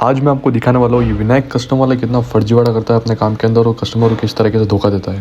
आज मैं आपको दिखाने वाला हूँ ये विनायक कस्टमर वाला कितना फर्जीवाड़ा करता है अपने काम के अंदर और कस्टमर को किस तरीके से धोखा देता है।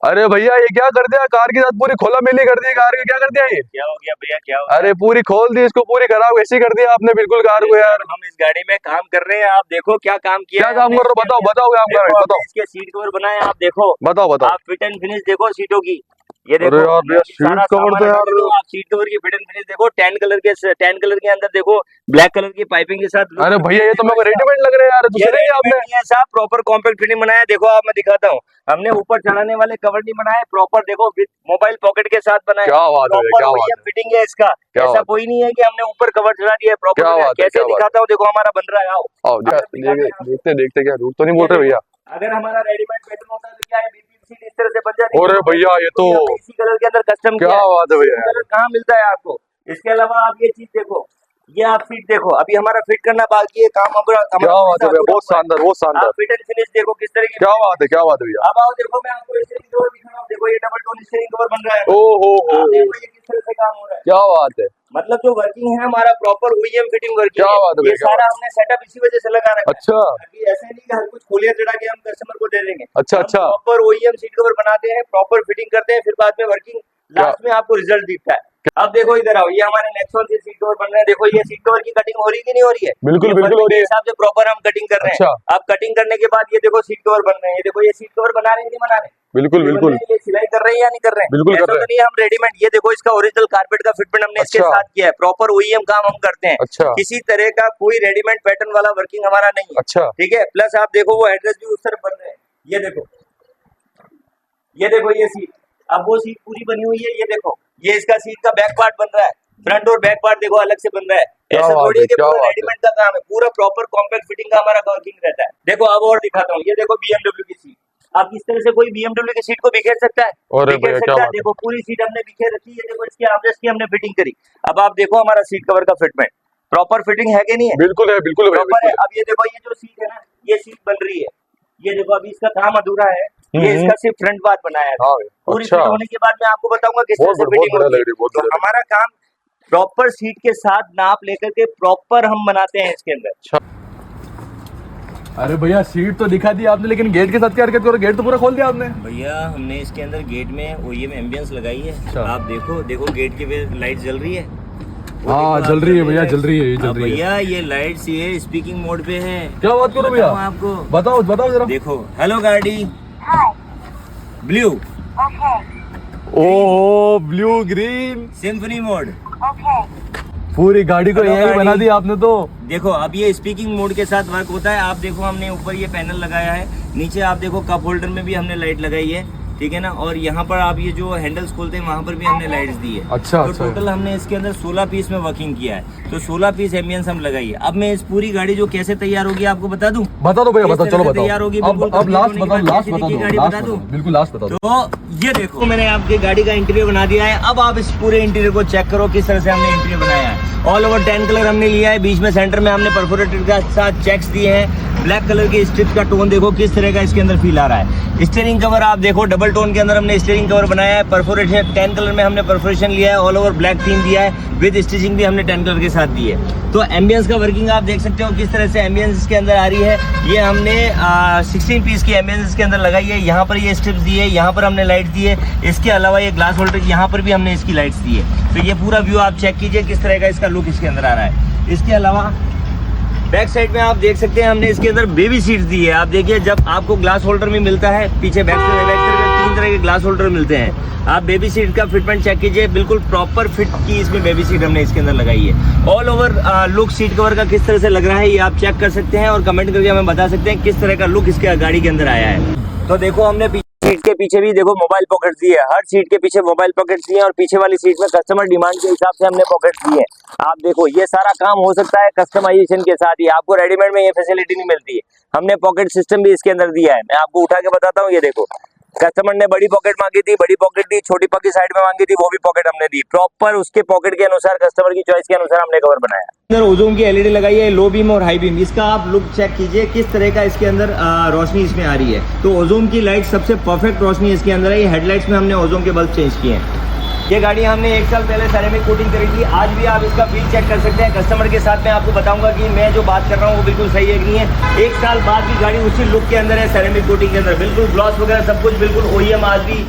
अरे भैया ये क्या कर दिया, कार के साथ पूरी खोला मेली कर दी, कार के क्या कर दिया ये? क्या हो गया भैया, क्या हो गया? अरे पूरी खोल दी इसको, पूरी खराब ऐसी कर दिया आपने बिल्कुल कार को यार। हम इस गाड़ी में काम कर रहे हैं, आप देखो क्या काम किया। क्या काम कर रहे हो, बताओ बताओ काम कर रहे हो, बताओ। इसके सीट कवर बनाए, आप देखो, बताओ बताओ। आप फिट एंड फिनिश देखो सीटों की, ये देखो। अरे यार भैया सीट कवर तो यार, आप सीट कवर की फिट एंड फिनिश देखो, टैन कलर के अंदर देखो, ब्लैक कलर की पाइपिंग के साथ। अरे भैया ये तो मेरे को रेडीमेड लग रहा है यार, दूसरे नहीं आपने ऐसा प्रॉपर कॉम्पैक्ट फिटिंग बनाया। देखो आप, मैं दिखाता हूँ, हमने ऊपर चढ़ाने वाले कवर नहीं बनाए, प्रॉपर देखो मोबाइल पॉकेट के साथ बनाया। क्या बात है, क्या बात है, फिटिंग है इसका। ऐसा कोई नहीं है कि हमने ऊपर कवर चढ़ा दिया है, प्रॉपर कैसे दिखाता हूँ, देखो हमारा बन रहा है। आओ देखते देखते, क्या रूट तो नहीं बोल रहे भैया? अगर हमारा रेडीमेड पैटर्न होता है तो क्या है, बीपी सीट इस तरह से बन जाती है। अरे भैया ये तो इसी कलर के अंदर कस्टम क्या बात है भैया, कलर कहाँ मिलता है आपको। इसके अलावा आप ये चीज देखो, ये आप सीट देखो, अभी हमारा फिट करना बाकी है, काम क्या बात है भैया, बहुत शानदार बहुत शानदार। फिट एंड फिनिश देखो किस तरह की, क्या बात है, क्या बात है भैया। अब आओ देखो, मैं आपको स्टीयरिंग कवर दिखा रहा हूँ, देखो ये डबल टोन स्टीयरिंग कवर बन रहा है। ओ देखो ये किस तरह से काम हो रहा है। क्या बात है, मतलब जो वर्किंग है हमारा प्रॉपर OEM फिटिंग वर्किंग क्या बात है ये सारा हमने सेटअप इसी वजह से लगा रखा है। अच्छा अभी ऐसे नहीं कि हर कुछ खोलिया चढ़ा के हम कस्टमर को दे देंगे। अच्छा अच्छा, प्रॉपर OEM सीट कवर बनाते हैं, प्रॉपर फिटिंग करते हैं, फिर बाद में वर्किंग लास्ट में आपको रिजल्ट दिखता है। अब देखो इधर आओ, ये हमारे नेक्सॉन से सीट कवर बन रहे हैं, देखो ये सीट कवर की कटिंग हो रही है कि नहीं हो रही है? बिल्कुल बिल्कुल हो रही है, हिसाब से प्रॉपर हम कटिंग कर रहे हैं। अच्छा। अब कटिंग करने के बाद ये देखो सीट कवर बन रहे हैं, ये देखो ये सीट कवर बना रहे हैं नहीं बना रहे? बिल्कुल बिल्कुल, ये सिलाई कर रहे हैं या नहीं कर रहे हैं? बिल्कुल कर रहे हैं। नहीं, हम रेडीमेड, ये देखो इसका ओरिजिनल कारपेट का फिटमेंट हमने इसके साथ किया है, प्रॉपर OEM काम हम करते हैं। अच्छा, किसी तरह का कोई रेडीमेड पैटर्न वाला वर्किंग हमारा नहीं है। अच्छा ठीक है, प्लस आप देखो वो एड्रेस भी उस तरफ बन रहे हैं, ये देखो, ये देखो ये सीट, अब वो सीट पूरी बनी हुई है, ये देखो ये इसका सीट का बैक पार्ट बन रहा है, फ्रंट और बैक पार्ट देखो अलग से बन रहा है। ऐसा थोड़ी है कि पूरा रेडीमेड का काम है, पूरा प्रॉपर कॉम्पैक्ट फिटिंग का हमारा वर्किंग रहता है। देखो अब और दिखाता हूँ, ये देखो BMW की सीट, आप इस तरह से कोई BMW की सीट को बिखेर सकता है? बिखेर सकता है। देखो पूरी सीट हमने बिखेर रखी है, देखो इसके आर्मरेस्ट की हमने फिटिंग करी। अब आप देखो हमारा सीट कवर का फिटमेंट प्रॉपर फिटिंग है कि नहीं है? बिल्कुल है, बिल्कुल प्रॉपर है। अब ये देखो ये जो सीट है ना, ये सीट बन रही है, ये देखो अभी इसका काम अधूरा है, ये इसका सिर्फ फ्रंट पार्ट बनाया है। पूरी फिट होने के बाद मैं आपको बताऊंगा किस तरह से फिटिंग होती है। तो हमारा काम प्रॉपर सीट के साथ नाप लेकर के प्रॉपर हम बनाते हैं इसके अंदर। अरे भैया सीट तो दिखा दी आपने, लेकिन गेट के साथ क्या हरकत करो, गेट तो पूरा खोल दिया आपने। भैया हमने इसके अंदर गेट में OEM एम्बियंस लगाई है। अच्छा। आप देखो, देखो गेट की लाइट जल रही है। हाँ जल रही है भैया, जल रही है, ये जल रही है भैया। ये लाइट्स ये स्पीकिंग मोड पे है। क्या बात करो भैया, आपको बताओ बताओ जरा। देखो, हेलो गाड़ी, ब्लू, ओहो ब्लू ग्रीन सिम्फनी मोड, पूरी गाड़ी को यही बना दी आपने तो। देखो अब ये स्पीकिंग मोड के साथ वर्क होता है। आप देखो हमने ऊपर ये पैनल लगाया है, नीचे आप देखो कप होल्डर में भी हमने लाइट लगाई है, ठीक है ना, और यहाँ पर आप ये जो हैंडल्स खोलते हैं वहाँ पर भी हमने लाइट्स दी है। अच्छा, तो अच्छा। टोटल हमने इसके अंदर 16 पीस में वर्किंग किया है, तो 16 पीस एम्बियंस हम लगाइए। अब मैं इस पूरी गाड़ी जो कैसे तैयार होगी आपको बता दूं? बता दो भैया, बताओ, चलो बताओ। तैयार होगी अब लास्ट बताओ, लास्ट बता दो, बता दूं? बिल्कुल लास्ट बता दो। तो ये देखो मैंने आपकी गाड़ी का इंटीरियर बना दिया है। अब आप इस पूरे इंटीरियर को चेक करो किस तरह से हमने इंटीरियर बनाया है। ऑल ओवर 10 कलर हमने लिया है, बीच में सेंटर में हमने परफोरेटेड के साथ चेक्स दिए हैं। ब्लैक कलर की स्ट्रिप का टोन देखो किस तरह का इसके अंदर फील आ रहा है। स्टीयरिंग कवर आप देखो, डबल टोन के अंदर हमने स्टीयरिंग कवर बनाया है। परफोरेशन 10 कलर में हमने परफोरेशन लिया है, ऑल ओवर ब्लैक थीम दिया है, विद स्टिचिंग भी हमने 10 कलर के साथ दी है। तो एम्बियंस का वर्किंग आप देख सकते हो किस तरह से एम्बियंस इसके अंदर आ रही है। ये हमने 16 पीस की एम्बियंस इसके अंदर लगाई है। यहाँ पर ये स्ट्रिप्स दी है, यहाँ पर हमने लाइट्स दी है। इसके अलावा ये ग्लास होल्डर यहाँ पर भी हमने इसकी लाइट्स दी है। तो ये पूरा व्यू आप चेक कीजिए किस तरह का इसका लुक इसके अंदर आ रहा है। इसके अलावा बैक साइड में आप देख सकते हैं हमने इसके अंदर बेबी सीट्स दी है। आप देखिए जब आपको ग्लास होल्डर में मिलता है, पीछे बैक साइड 3 तरह के ग्लास होल्डर मिलते हैं। आप बेबी सीट का फिटमेंट चेक कीजिए, बिल्कुल प्रॉपर फिट की इसमें बेबी सीट हमने इसके अंदर लगाई है। All over look seat cover का किस तरह से लग रहा है ये आप चेक कर सकते हैं और कमेंट करके हमें बता सकते हैं किस तरह का लुक इसके गाड़ी के अंदर आया है। तो देखो हमने सीट के पीछे भी देखो मोबाइल पॉकेट्स दिए है, हर सीट के पीछे मोबाइल पॉकेट्स दिए हैं और पीछे वाली सीट में कस्टमर डिमांड के हिसाब से हमने पॉकेट्स दिए हैं। आप देखो ये सारा काम हो सकता है कस्टमाइजेशन के साथ ही, आपको रेडीमेड में ये फैसिलिटी नहीं मिलती है। हमने पॉकेट सिस्टम भी इसके अंदर दिया है। मैं आपको उठा के बताता हूँ, ये देखो कस्टमर ने बड़ी पॉकेट मांगी थी, बड़ी पॉकेट दी, छोटी पॉकेट साइड में मांगी थी, वो भी पॉकेट हमने दी। प्रॉपर उसके पॉकेट के अनुसार, कस्टमर की चॉइस के अनुसार हमने कवर बनाया। अंदर ओजोन की LED लगाई है, लो बीम और हाई बीम। इसका आप लुक चेक कीजिए किस तरह का इसके अंदर रोशनी इसमें आ रही है। तो ओजोन की लाइट सबसे परफेक्ट रोशनी इसके अंदर है। हेडलाइट्स में हमने ओजोन के बल्ब चेंज किए हैं। ये गाड़ी हमने 1 साल पहले सेरेमिक कोटिंग करी थी। आज भी आप इसका फील चेक कर सकते हैं। कस्टमर के साथ मैं आपको बताऊंगा कि मैं जो बात कर रहा हूँ वो बिल्कुल सही है कि नहीं है। 1 साल बाद भी गाड़ी उसी लुक के अंदर है, सेरेमिक कोटिंग के अंदर, बिल्कुल ग्लॉस वगैरह सब कुछ बिल्कुल OEM आज भी